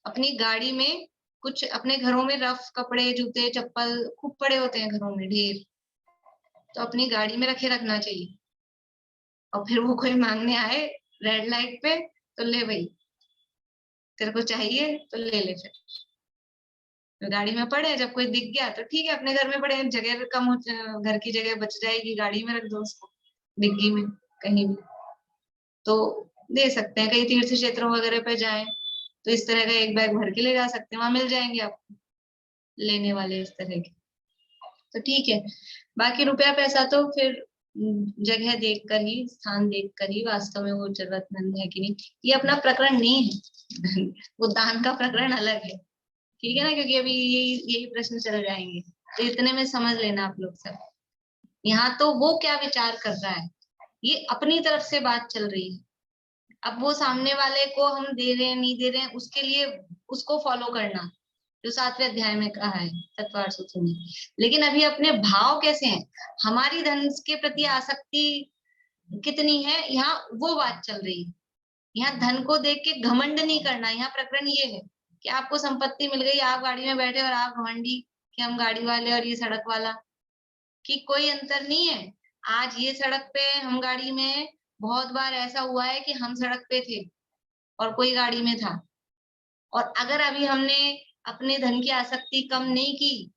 अपनी गाड़ी में कुछ अपने घरों में रफ कपड़े, जूते, चप्पल खूब पड़े होते हैं घरों में ढेर, तो अपनी गाड़ी में रखे रखना चाहिए। और फिर वो कोई मांगने आए रेड लाइट पे, तो ले भाई, तेरे को चाहिए तो ले ले। फिर तो गाड़ी में पड़े, जब कोई दिख गया तो ठीक है, अपने घर में पड़े, जगह कम हो, घर की जगह बच जाएगी, गाड़ी में रख दो उसको डिग्गी में कहीं भी, तो दे सकते हैं। कहीं तीर्थ क्षेत्रों वगैरह पे जाएं तो इस तरह का एक बैग भर के ले जा सकते हैं, वहां मिल जाएंगे आपको लेने वाले इस तरह के, तो ठीक है। बाकी रुपया पैसा तो फिर जगह देखकर ही, स्थान देखकर ही वास्तव में वो जरूरतमंद है कि नहीं, ये अपना प्रकरण नहीं है वो दान का प्रकरण अलग है, ठीक है ना, क्योंकि अभी यही प्रश्न चल जाएंगे, तो इतने में समझ लेना आप लोग सब। यहाँ तो वो क्या विचार कर रहा है, ये अपनी तरफ से बात चल रही है। अब वो सामने वाले को हम दे रहे हैं नहीं दे रहे हैं, उसके लिए उसको फॉलो करना, जो 7वें अध्याय में कहा है तत्वार्थ सूत्र में। लेकिन अभी अपने भाव कैसे हैं, हमारी धन के प्रति आसक्ति कितनी है, यहाँ वो बात चल रही है। यहाँ धन को देख के घमंड नहीं करना, यहाँ प्रकरण ये है कि आपको संपत्ति मिल गई, आप गाड़ी में बैठे और आप घमंडी कि हम गाड़ी वाले और ये सड़क वाला, कि कोई अंतर नहीं है। आज ये सड़क पे हम गाड़ी में, बहुत बार ऐसा हुआ है कि हम सड़क पे थे और कोई गाड़ी में था, और अगर अभी हमने अपने धन की आसक्ति कम नहीं की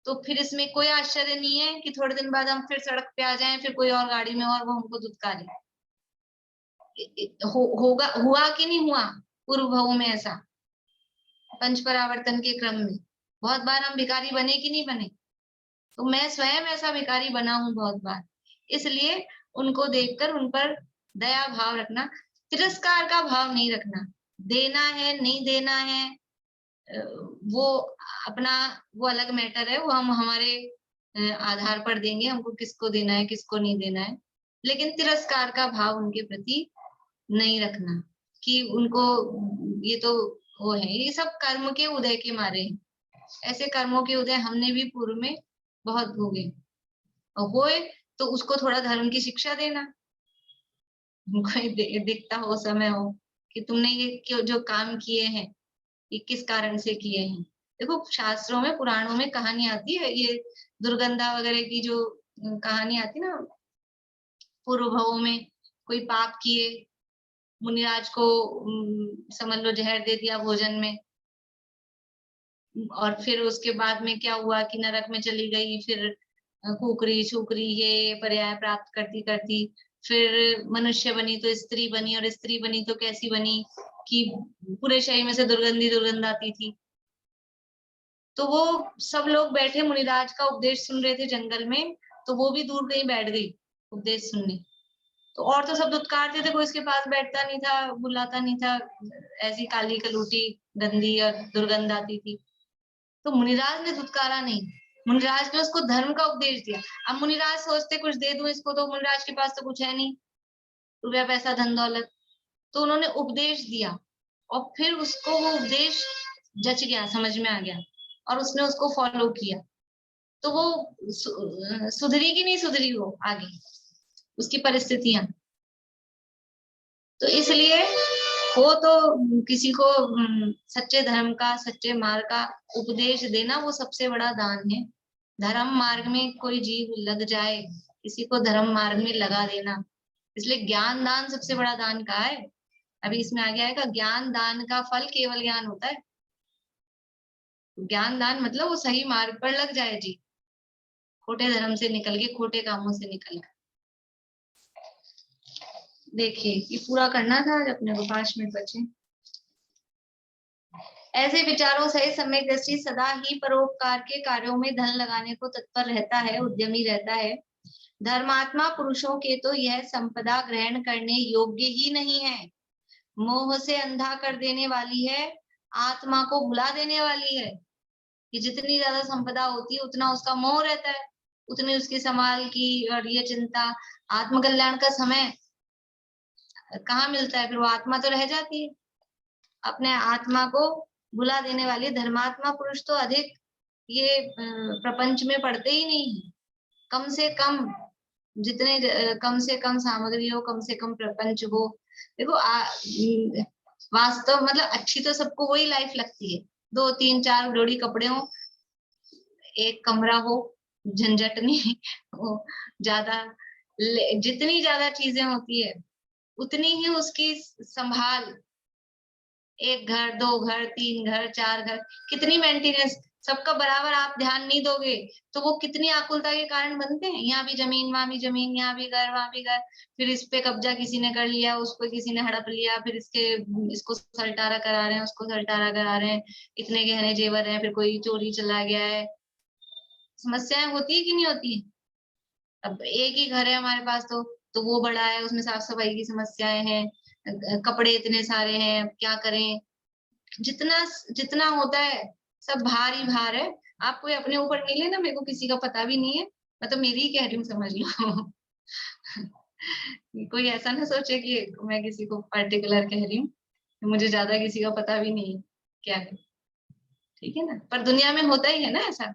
तो फिर इसमें कोई आश्चर्य नहीं है कि थोड़े दिन बाद हम फिर सड़क पे आ जाएं, फिर कोई और गाड़ी में और वो हमको दुत्कारे। होगा, हुआ कि नहीं हुआ पूर्व भाव में ऐसा, पंच परावर्तन के क्रम में बहुत बार हम भिखारी बने कि नहीं बने, तो मैं स्वयं ऐसा भिखारी बना हूं बहुत बार। इसलिए उनको देखकर उन पर दया भाव रखना, तिरस्कार का भाव नहीं रखना। देना है नहीं देना है वो अपना, वो अलग मैटर है, वो हम हमारे आधार पर देंगे, हमको किसको देना है किसको नहीं देना है, लेकिन तिरस्कार का भाव उनके प्रति नहीं रखना कि उनको ये तो वो है। ये सब कर्म के उदय के मारे हैं, ऐसे कर्मों के उदय हमने भी पूर्व में बहुत भोगे, होए तो उसको थोड़ा धर्म की शिक्षा देना, कोई दिखता हो समय हो कि तुमने ये जो काम किए हैं ये किस कारण से किए हैं। देखो शास्त्रों में, पुराणों में कहानी आती है, ये दुर्गंधा वगैरह की जो कहानी आती ना, पूर्व भावों में कोई पाप किए, मुनिराज को समझ लो जहर दे दिया भोजन में, और फिर उसके बाद में क्या हुआ कि नरक में चली गई, फिर कुकरी छुकरी ये पर्याय प्राप्त करती करती फिर मनुष्य बनी, तो स्त्री बनी, और स्त्री बनी तो कैसी बनी कि पूरे शरीर में से दुर्गंध आती थी। तो वो सब लोग बैठे मुनिराज का उपदेश सुन रहे थे जंगल में, तो वो भी दूर कहीं बैठ गई उपदेश सुनने, तो और तो सब दुत्कारते थे, कोई इसके पास बैठता नहीं था, बुलाता नहीं था, ऐसी काली कलूटी गंदी और दुर्गंध आती थी। तो मुनिराज ने दुत्कारा नहीं, मुनिराज ने उसको धर्म का उपदेश दिया। अब मुनिराज सोचते कुछ दे दूं इसको, तो मुनिराज के पास तो कुछ है नहीं, रुपया पैसा धन दौलत, तो उन्होंने उपदेश दिया और फिर उसको वो उपदेश जच गया, समझ में आ गया और उसने उसको फॉलो किया, तो वो सुधरी कि नहीं सुधरी वो आगे उसकी परिस्थितियां। तो इसलिए हो तो किसी को सच्चे धर्म का, सच्चे मार्ग का उपदेश देना वो सबसे बड़ा दान है। धर्म मार्ग में कोई जीव लग जाए, किसी को धर्म मार्ग में लगा देना, इसलिए ज्ञान दान सबसे बड़ा दान कहा है। अभी इसमें आ गया है ज्ञान दान का फल केवल ज्ञान होता है। ज्ञान दान मतलब वो सही मार्ग पर लग जाए जी, खोटे धर्म से निकल के, खोटे कामों से निकल कर। देखिए ये पूरा करना था आज अपने को, 5 मिनट बचे। ऐसे विचारों सहित सम्यक दृष्टि सदा ही परोपकार के कार्यों में धन लगाने को तत्पर रहता है, उद्यमी रहता है। धर्मात्मा पुरुषों के तो यह संपदा ग्रहण करने योग्य ही नहीं है, मोह से अंधा कर देने वाली है, आत्मा को भुला देने वाली है। कि जितनी ज्यादा संपदा होती है उतना उसका मोह रहता है, उतनी उसकी संभाल की और ये चिंता, आत्मकल्याण का समय कहाँ मिलता है, फिर वो आत्मा तो रह जाती है। अपने आत्मा को भुला देने वाली धर्मात्मा पुरुष तो अधिक ये प्रपंच में पड़ते ही नहीं है। कम से कम जितने कम से कम सामग्री हो, कम से कम प्रपंच हो। देखो वास्तव मतलब अच्छी तो सबको वही लाइफ लगती है, 2 3 4 जोड़ी कपड़े हो, एक कमरा हो, झंझट नहीं हो ज्यादा। जितनी ज्यादा चीजें होती है उतनी ही उसकी संभाल, 1 घर 2 घर 3 घर 4 घर, कितनी मेंटेनेंस, सबका बराबर आप ध्यान नहीं दोगे तो वो कितनी आकुलता के कारण बनते हैं। यहाँ भी जमीन, वहां भी जमीन, यहाँ भी घर, वहां भी घर, फिर इस पे कब्जा किसी ने कर लिया, उसको किसी ने हड़प लिया, फिर इसको सलटारा करा रहे हैं, उसको सलटारा करा रहे हैं, इतने गहने जेवर हैं, फिर कोई चोरी चला गया है। समस्याएं होती है कि नहीं होती है? अब एक ही घर है हमारे पास तो वो बड़ा है, उसमें साफ सफाई की समस्याएं हैं, कपड़े इतने सारे हैं, अब क्या करें। जितना जितना होता है सब भार ही भार है। आप कोई अपने ऊपर नहीं लेना, मेरे को किसी का पता भी नहीं है, मैं तो मेरी ही कह रही हूँ, समझ लो। कोई ऐसा ना सोचे कि मैं किसी को पर्टिकुलर कह रही हूँ, मुझे ज्यादा किसी का पता भी नहीं है क्या है, ठीक है ना। पर दुनिया में होता ही है ना ऐसा,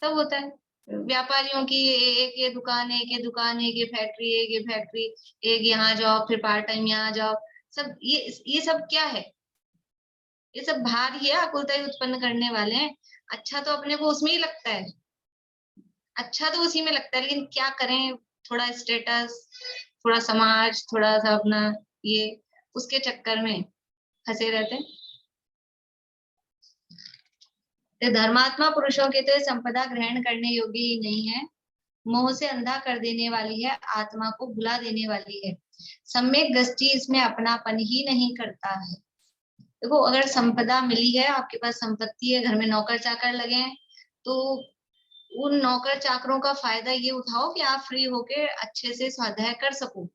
सब होता है। व्यापारियों की एक ये दुकान है, एक ये दुकान है, एक ये फैक्ट्री, एक ये फैक्ट्री, एक यहाँ जॉब, फिर पार्ट टाइम यहाँ जॉब, सब ये सब क्या है? ये सब भार ही है, आकुलता ही उत्पन्न करने वाले हैं। अच्छा तो अपने को उसमें ही लगता है, अच्छा तो उसी में लगता है, लेकिन क्या करें, थोड़ा स्टेटस, थोड़ा समाज, थोड़ा सा अपना ये, उसके चक्कर में फंसे रहते हैं। तो धर्मात्मा पुरुषों के तो संपदा ग्रहण करने योग्य ही नहीं है, मोह से अंधा कर देने वाली है, आत्मा को भुला देने वाली है। सम्यक दृष्टि इसमें अपनापन ही नहीं करता है। देखो, अगर संपदा मिली है, आपके पास संपत्ति है, घर में नौकर चाकर लगे हैं, तो उन नौकर चाकरों का फायदा ये उठाओ कि आप फ्री होके अच्छे से स्वाध्याय कर सको।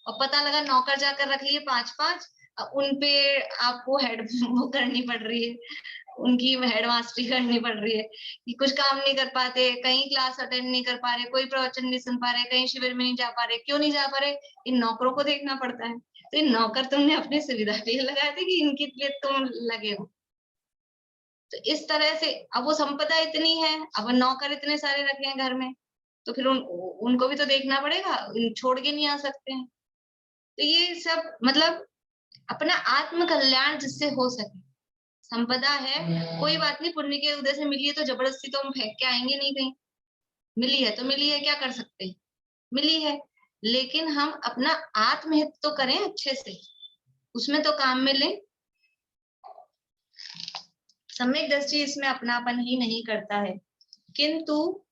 और पता लगा नौकर चाकर रख लिए 5-5, उन पे आपको हेड वो करनी पड़ रही है, उनकी हेड मास्टरी करनी पड़ रही है कि कुछ काम नहीं कर पाते, कहीं क्लास अटेंड नहीं कर पा रहे, कोई प्रवचन नहीं सुन पा रहे, कहीं शिविर में नहीं जा पा रहे। क्यों नहीं जा पा रहे? इन नौकरों को देखना पड़ता है। तो इन नौकर तुमने अपनी सुविधा के लिए लगाए थे कि इनके लिए तुम लगे हो? तो इस तरह से अब वो संपदा इतनी है, अब नौकर इतने सारे रखे हैं घर में, तो फिर उनको भी तो देखना पड़ेगा, छोड़ के नहीं आ सकते हैं। तो ये सब मतलब अपना आत्म कल्याण जिससे हो सके। संपदा है, कोई बात नहीं, पुण्य के उदय से मिली है तो जबरदस्ती तो हम फेंक के आएंगे नहीं कहीं। मिली है तो मिली है, क्या कर सकते हैं, मिली है, लेकिन हम अपना आत्महित तो करें अच्छे से, उसमें तो काम में लें। सम्यक दृष्टि इसमें अपनापन ही नहीं करता है, किंतु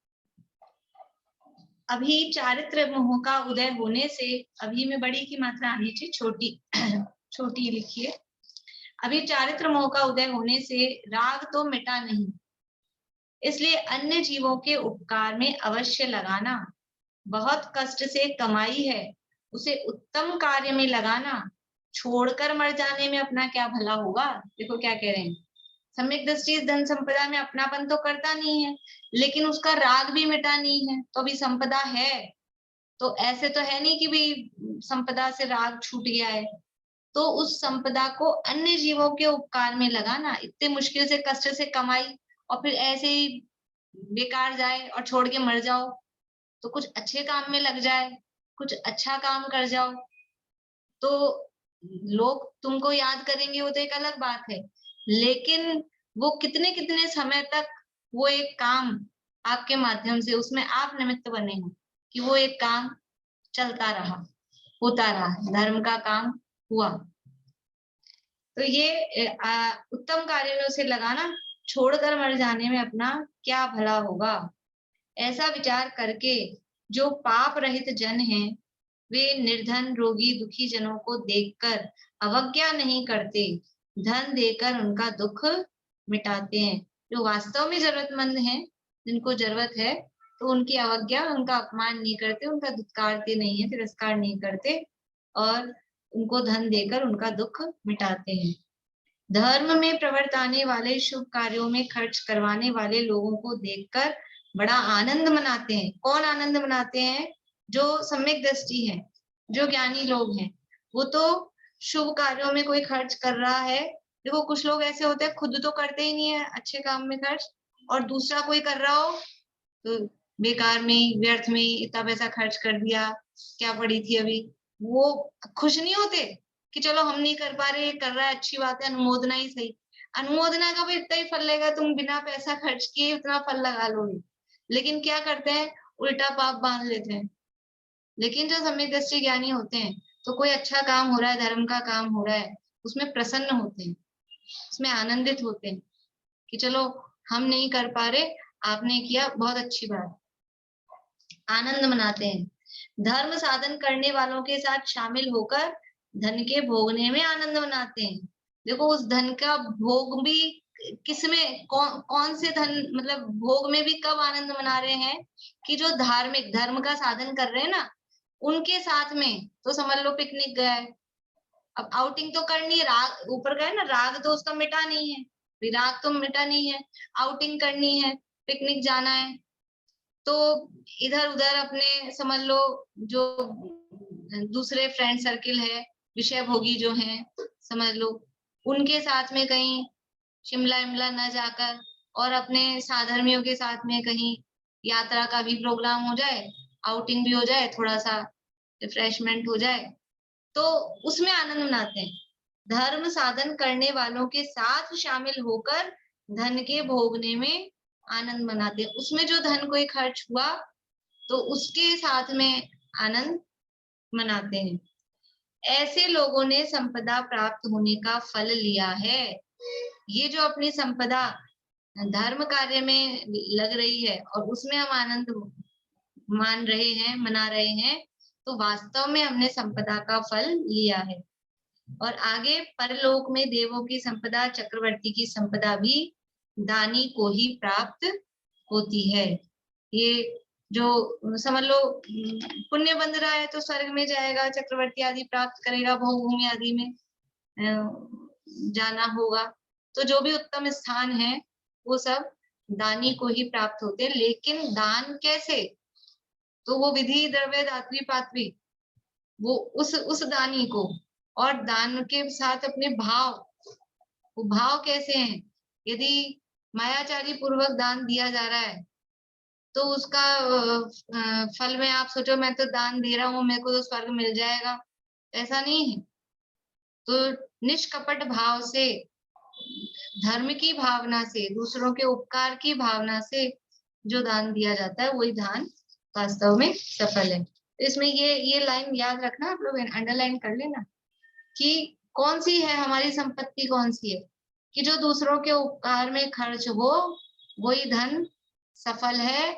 अभी चारित्र मोह का उदय होने से, अभी में बड़ी की मात्रा आनी चाहिए, छोटी छोटी लिखिए। अभी चारित्र मोह का उदय होने से राग तो मिटा नहीं, इसलिए अन्य जीवों के उपकार में अवश्य लगाना। बहुत कष्ट से कमाई है, उसे उत्तम कार्य में लगाना, छोड़कर मर जाने में अपना क्या भला होगा। देखो क्या कह रहे हैं, सम्यक दृष्टि धन संपदा में अपनापन तो करता नहीं है, लेकिन उसका राग भी मिटा नहीं है। तो अभी संपदा है, तो ऐसे तो है नहीं कि भाई संपदा से राग छूट गया है, तो उस संपदा को अन्य जीवों के उपकार में लगाना। इतने मुश्किल से कष्ट से कमाई और फिर ऐसे ही बेकार जाए और छोड़ के मर जाओ, तो कुछ अच्छे काम में लग जाए, कुछ अच्छा काम कर जाओ, तो लोग तुमको याद करेंगे, वो तो एक अलग बात है, लेकिन वो कितने कितने समय तक वो एक काम आपके माध्यम से, उसमें आप निमित्त बने हो कि वो एक काम चलता रहा, होता रहा, धर्म का काम हुआ। तो ये उत्तम कार्य में उसे लगाना, छोड़कर मर जाने में अपना क्या भला होगा। ऐसा विचार करके जो पाप रहित जन हैं, वे निर्धन रोगी दुखी जनों को देखकर अवज्ञा नहीं करते, धन देकर उनका दुख मिटाते हैं। जो वास्तव में जरूरतमंद हैं, जिनको जरूरत है, तो उनकी अवज्ञा, उनका अपमान नहीं करते, उनका धिक्कारते नहीं है, तिरस्कार नहीं करते, और उनको धन देकर उनका दुख मिटाते हैं। धर्म में प्रवर्ताने वाले, शुभ कार्यों में खर्च करवाने वाले लोगों को देखकर बड़ा आनंद मनाते हैं। कौन आनंद मनाते हैं? जो सम्यक दृष्टि है, जो ज्ञानी लोग हैं, वो तो शुभ कार्यों में कोई खर्च कर रहा है। देखो कुछ लोग ऐसे होते हैं, खुद तो करते ही नहीं है अच्छे काम में खर्च, और दूसरा कोई कर रहा हो तो बेकार में, व्यर्थ में इतना पैसा खर्च कर दिया, क्या पड़ी थी अभी, वो खुश नहीं होते कि चलो हम नहीं कर पा रहे, कर रहा है अच्छी बात है, अनुमोदना ही सही। अनुमोदना का भी इतना ही फल लेगा, तुम बिना पैसा खर्च किए उतना फल लगा लोगे। लेकिन क्या करते हैं, उल्टा पाप बांध लेते हैं। लेकिन जो सम्यक दृष्टि ज्ञानी होते हैं, तो कोई अच्छा काम हो रहा है, धर्म का काम हो रहा है, उसमें प्रसन्न होते हैं, उसमें आनंदित होते हैं कि चलो हम नहीं कर पा रहे, आपने किया, बहुत अच्छी बात। आनंद मनाते हैं। धर्म साधन करने वालों के साथ शामिल होकर धन के भोगने में आनंद मनाते हैं। देखो उस धन का भोग भी किसमें, कौन से धन, मतलब भोग में भी कब आनंद मना रहे हैं कि जो धार्मिक धर्म का साधन कर रहे हैं ना, उनके साथ में। तो समझ लो पिकनिक गए, अब आउटिंग तो करनी है, राग ऊपर गए ना, राग तो उसका मिटा नहीं है, विराग तो मिटा नहीं है, आउटिंग करनी है, पिकनिक जाना है, तो इधर उधर अपने समझ लो जो दूसरे फ्रेंड सर्किल है, विषय भोगी जो हैं, समझ लो उनके साथ में कहीं शिमला इमला न जाकर और अपने साधर्मियों के साथ में कहीं यात्रा का भी प्रोग्राम हो जाए, आउटिंग भी हो जाए, थोड़ा सा रिफ्रेशमेंट हो जाए, तो उसमें आनंद मनाते हैं। धर्म साधन करने वालों के साथ शामिल होकर धन के भोगने में आनंद मनाते हैं। उसमें जो धन कोई खर्च हुआ तो उसके साथ में आनंद मनाते हैं। ऐसे लोगों ने संपदा प्राप्त होने का फल लिया है। ये जो अपनी संपदा धर्म कार्य में लग रही है और उसमें हम आनंद मान रहे हैं, मना रहे हैं, तो वास्तव में हमने संपदा का फल लिया है। और आगे परलोक में देवों की संपदा, चक्रवर्ती की संपदा भी दानी को ही प्राप्त होती है। ये जो समझ लो पुण्य बंध रहा है तो स्वर्ग में जाएगा, चक्रवर्ती आदि प्राप्त करेगा, भूमि आदि में जाना होगा। तो जो भी उत्तम स्थान है वो सब दानी को ही प्राप्त होते हैं। लेकिन दान कैसे, तो वो विधि द्रव्य दात्री पात्री, वो उस दानी को, और दान के साथ अपने भाव, वो भाव कैसे हैं। यदि मायाचारी पूर्वक दान दिया जा रहा है तो उसका फल में आप सोचो मैं तो दान दे रहा हूँ, मेरे को तो स्वर्ग मिल जाएगा, ऐसा नहीं है। तो निष्कपट भाव से, धर्म की भावना से, दूसरों के उपकार की भावना से जो दान दिया जाता है वही दान वास्तव में सफल है। इसमें ये लाइन याद रखना, आप लोग अंडरलाइन कर लेना कि कौन सी है हमारी संपत्ति, कौन सी है कि जो दूसरों के उपकार में खर्च हो वही धन सफल है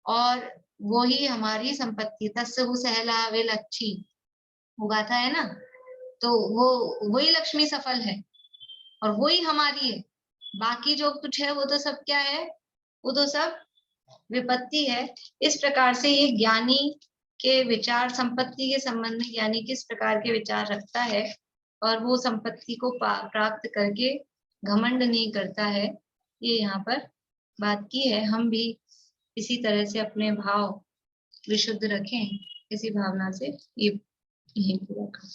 और वो ही हमारी संपत्ति। तस्सु सहलावे लक्ष्मी उगाता है ना, तो वो वही लक्ष्मी सफल है और वही हमारी है। बाकी जो कुछ है वो तो सब क्या है, वो तो सब विपत्ति है। इस प्रकार से ये ज्ञानी के विचार, संपत्ति के संबंध में ज्ञानी किस प्रकार के विचार रखता है और वो संपत्ति को प्राप्त करके घमंड नहीं करता है, ये यहाँ पर बात की है। हम भी इसी तरह से अपने भाव विशुद्ध रखें, इसी भावना से ये यही पूरा कर।